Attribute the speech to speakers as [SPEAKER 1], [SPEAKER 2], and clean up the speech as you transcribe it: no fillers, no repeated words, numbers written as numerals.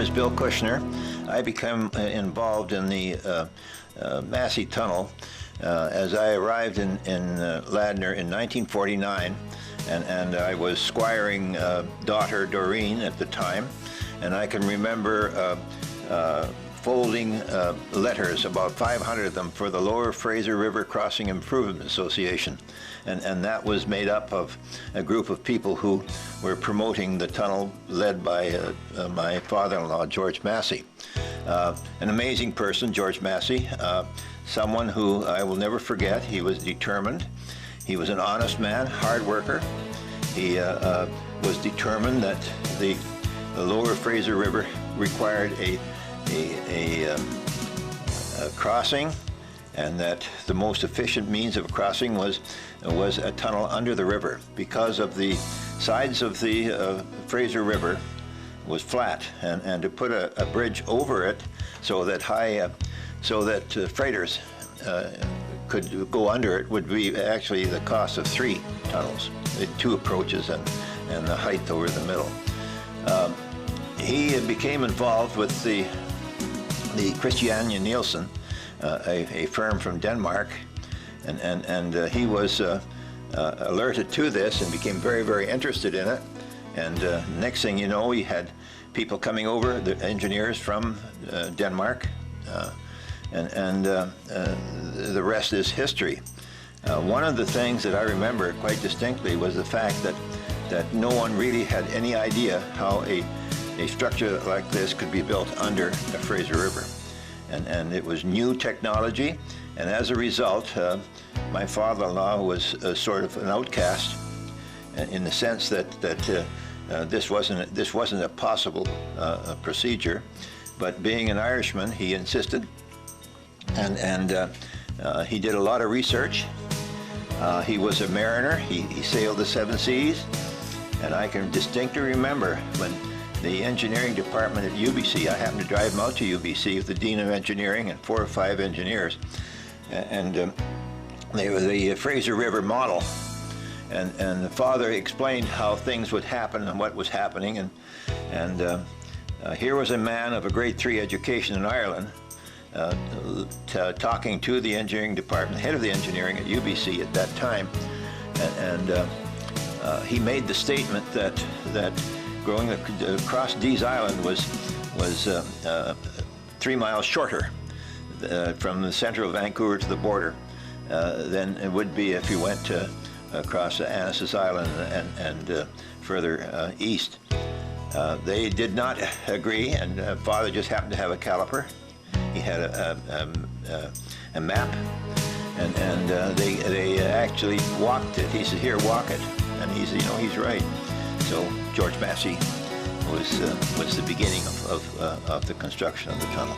[SPEAKER 1] is Bill Kushnir. I became involved in the Massey Tunnel as I arrived in Ladner in 1949, and I was squiring daughter Doreen at the time, and I can remember folding letters, about 500 of them, for the Lower Fraser River Crossing Improvement Association. And that was made up of a group of people who were promoting the tunnel, led by my father-in-law, George Massey. An amazing person, George Massey, someone who I will never forget. He was determined. He was an honest man, hard worker. He was determined that the Lower Fraser River required a crossing, and that the most efficient means of crossing was a tunnel under the river, because of the sides of the Fraser River was flat, and to put a bridge over it so that freighters could go under it would be actually the cost of 3 tunnels, 2 approaches and the height over the middle. He became involved with the Christiania Nielsen, a firm from Denmark, and he was alerted to this and became very, very interested in it. And next thing you know, he had people coming over, the engineers from Denmark, and the rest is history. One of the things that I remember quite distinctly was the fact that no one really had any idea how a structure like this could be built under the Fraser River. And it was new technology, and as a result, my father-in-law was sort of an outcast in the sense that this wasn't a possible procedure. But being an Irishman, he insisted, and he did a lot of research. He was a mariner. He sailed the 7 seas, and I can distinctly remember when the engineering department at UBC, I happened to drive him out to UBC with the Dean of Engineering and 4 or 5 engineers, and they were the Fraser River model, and the father explained how things would happen and what was happening, and here was a man of a grade 3 education in Ireland talking to the engineering department, head of the engineering at UBC at that time, and he made the statement that going across Dease Island was 3 miles shorter from the center of Vancouver to the border than it would be if you went across Annacis Island and further east. They did not agree, and father just happened to have a caliper. He had a map, and they actually walked it. He said, "Here, walk it," and he said, he's right. So George Massey was the beginning of the construction of the tunnel.